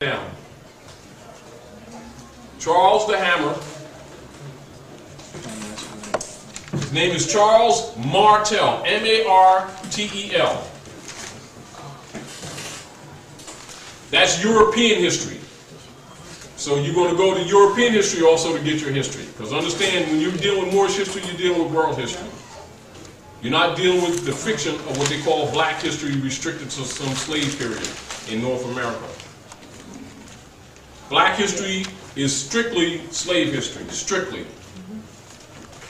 Down. Charles the Hammer. His name is Charles Martel, M-A-R-T-E-L. That's European history. So you're going to go to European history also to get your history. Because understand, when you're dealing with Moorish history, you're dealing with world history. You're not dealing with the fiction of what they call black history restricted to some slave period in North America. Black history is strictly slave history, strictly.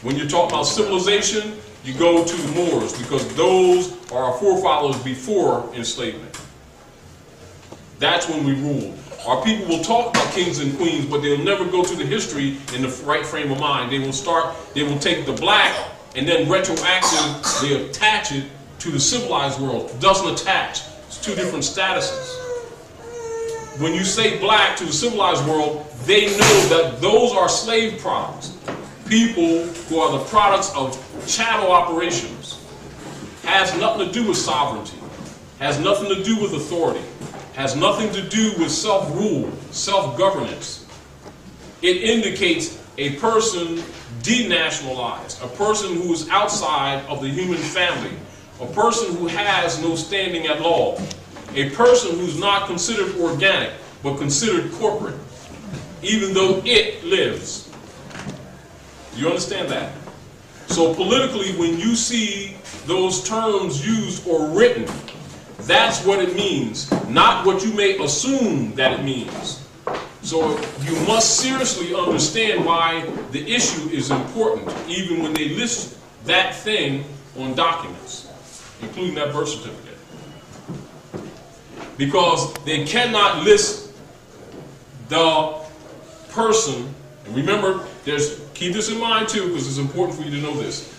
When you're talking about civilization, you go to the Moors because those are our forefathers before enslavement. That's when we ruled. Our people will talk about kings and queens, but they'll never go to the history in the right frame of mind. They will take the black and then retroactively attach it to the civilized world. It doesn't attach. It's two different statuses. When you say black to the civilized world, they know that those are slave products. People who are the products of chattel operations. Has nothing to do with sovereignty. Has nothing to do with authority. Has nothing to do with self-rule, self-governance. It indicates a person denationalized, a person who is outside of the human family, a person who has no standing at law. A person who's not considered organic, but considered corporate, even though it lives. You understand that? So politically, when you see those terms used or written, that's what it means, not what you may assume that it means. So you must seriously understand why the issue is important, even when they list that thing on documents, including that birth certificate. Because they cannot list the person. And remember, keep this in mind too, because it's important for you to know this.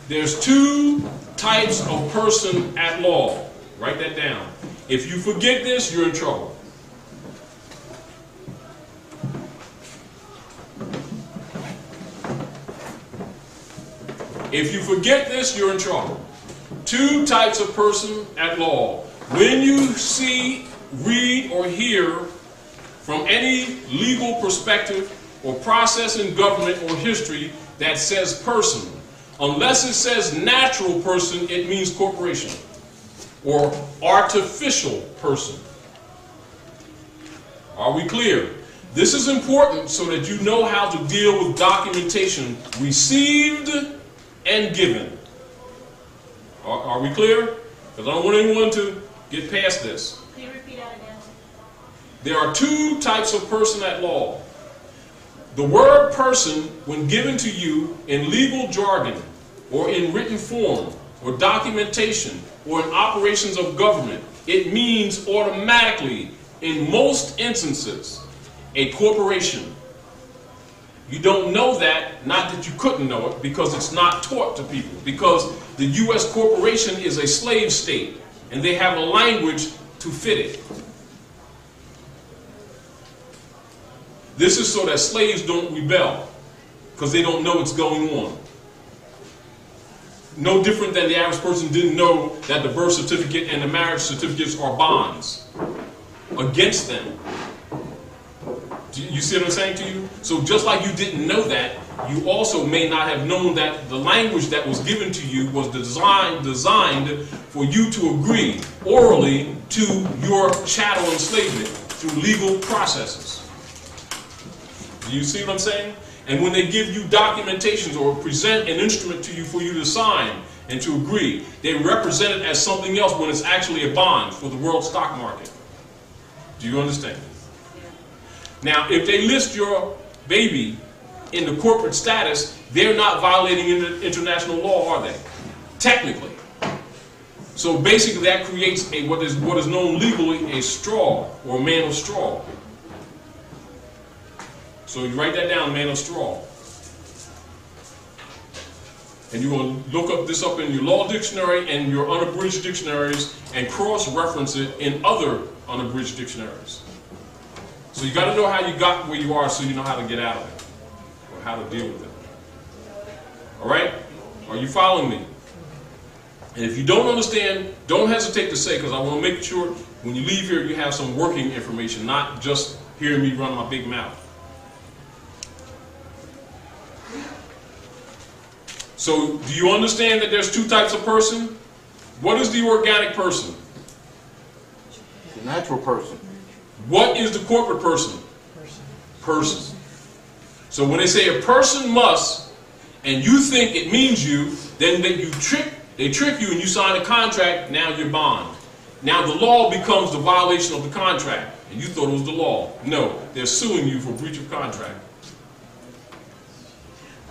There's two types of person at law. Write that down. If you forget this, you're in trouble. If you forget this, you're in trouble. Two types of person at law. When you see, read, or hear from any legal perspective or process in government or history that says person, unless it says natural person, it means corporation or artificial person. Are we clear? This is important so that you know how to deal with documentation received and given. Are we clear? Because I don't want anyone to get past this. Can you repeat that again? There are two types of person at law. The word person, when given to you in legal jargon or in written form or documentation or in operations of government, it means automatically, in most instances, a corporation. You don't know that, not that you couldn't know it, because it's not taught to people. Because the U.S. corporation is a slave state, and they have a language to fit it. This is so that slaves don't rebel, because they don't know what's going on. No different than the average person didn't know that the birth certificate and the marriage certificates are bonds against them. You see what I'm saying to you? So just like you didn't know that, you also may not have known that the language that was given to you was designed for you to agree orally to your chattel enslavement through legal processes. Do you see what I'm saying? And when they give you documentations or present an instrument to you for you to sign and to agree, they represent it as something else when it's actually a bond for the world stock market. Do you understand? Now, if they list your baby in the corporate status, they're not violating international law, are they? Technically. So basically that creates what is known legally a straw, or a man of straw. So you write that down, man of straw. And you're going to look this up in your law dictionary and your unabridged dictionaries and cross-reference it in other unabridged dictionaries. So you got to know how you got where you are so you know how to get out of it, or how to deal with it. All right? Are you following me? And if you don't understand, don't hesitate to say, because I want to make sure When you leave here, you have some working information, not just hearing me run my big mouth. So, do you understand that there's two types of person? What is the organic person? The natural person. What is the corporate person? Person. So when they say a person must, and you think it means you, then they trick you and you sign a contract, now you're bond. Now the law becomes the violation of the contract, and you thought it was the law. No, they're suing you for breach of contract.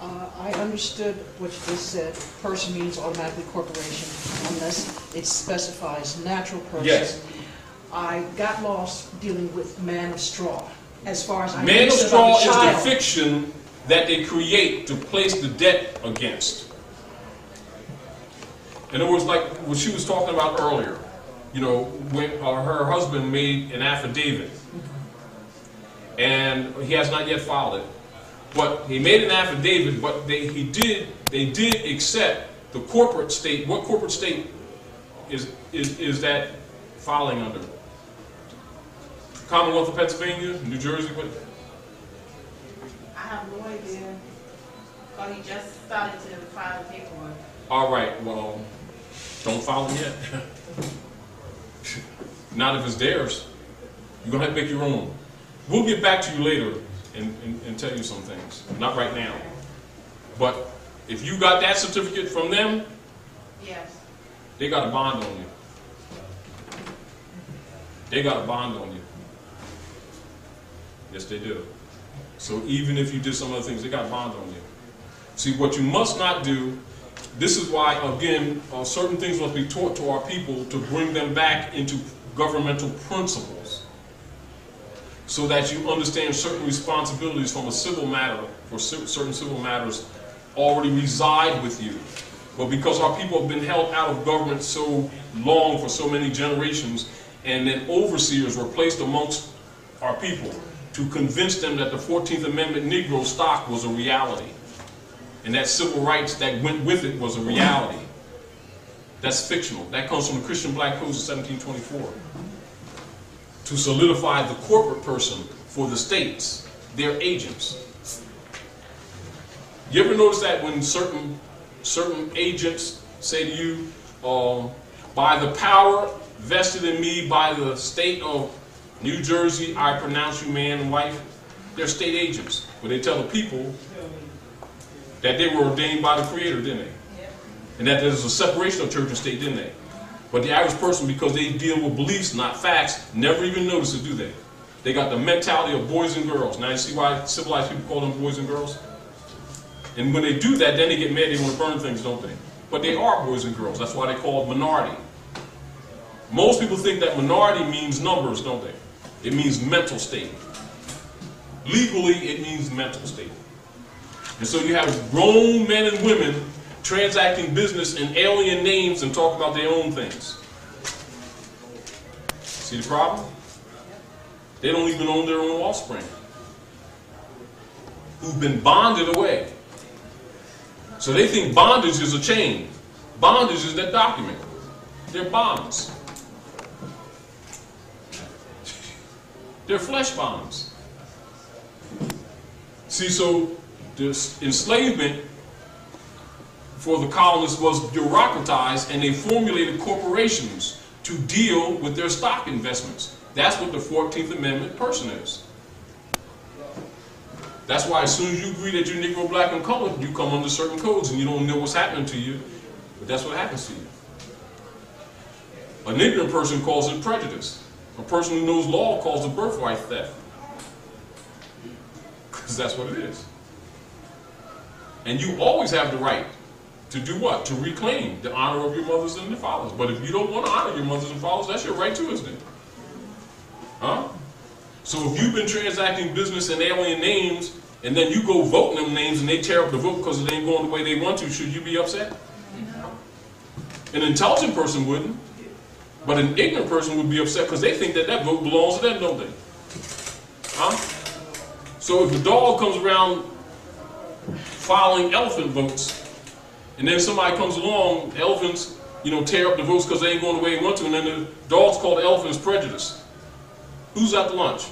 I understood what you just said. Person means automatically corporation, unless it specifies natural person. Yes. I got lost dealing with man of straw. As far as I Man of understood straw the is child. the fiction that they create to place the debt against. In other words, like what she was talking about earlier, you know, when her husband made an affidavit, and he has not yet filed it, but he made an affidavit, but they did accept the corporate state. What corporate state is that filing under? Commonwealth of Pennsylvania, New Jersey, what? I have no idea. But he just started to file the paperwork. All right, well, don't file them yet. Not if it's theirs. You're going to have to make your own. We'll get back to you later and tell you some things. Not right now. But if you got that certificate from them, Yes. they got a bond on you. They got a bond on you. Yes, they do. So even if you did some other things, they got a bond on you. See, what you must not do, this is why, again, certain things must be taught to our people to bring them back into governmental principles so that you understand certain responsibilities from a civil matter, for certain civil matters already reside with you. But because our people have been held out of government so long, for so many generations, and then overseers were placed amongst our people to convince them that the 14th Amendment Negro stock was a reality. And that civil rights that went with it was a reality. That's fictional. That comes from the Christian Black Codes of 1724. To solidify the corporate person for the states, their agents. You ever notice that when certain agents say to you, by the power vested in me by the state of New Jersey, I pronounce you man and wife? They're state agents. But they tell the people that they were ordained by the Creator, didn't they? And that there's a separation of church and state, didn't they? But the average person, because they deal with beliefs, not facts, never even notice it, do they? They got the mentality of boys and girls. Now you see why civilized people call them boys and girls? And when they do that, then they get mad, they want to burn things, don't they? But they are boys and girls. That's why they call it minority. Most people think that minority means numbers, don't they? It means mental state. Legally, it means mental state. And so you have grown men and women transacting business in alien names and talk about their own things. See the problem? They don't even own their own offspring, who've been bonded away. So they think bondage is a chain. Bondage is that document. They're bonds. They're flesh bonds. See, so this enslavement for the colonists was bureaucratized, and they formulated corporations to deal with their stock investments. That's what the 14th Amendment person is. That's why as soon as you agree that you're Negro, Black, and colored, you come under certain codes and you don't know what's happening to you, but that's what happens to you. An ignorant person calls it prejudice. A person who knows law calls it birthright theft. Because that's what it is. And you always have the right to do what? To reclaim the honor of your mothers and your fathers. But if you don't want to honor your mothers and fathers, that's your right too, isn't it? Huh? So if you've been transacting business in alien names, and then you go vote in them names and they tear up the vote because it ain't going the way they want to, should you be upset? No. An intelligent person wouldn't. But an ignorant person would be upset because they think that that vote belongs to them, don't they? Huh? So if a dog comes around filing elephant votes, and then somebody comes along, elephants you know, tear up the votes because they ain't going the way they want to, and then the dogs call the elephants prejudice. Who's out to lunch?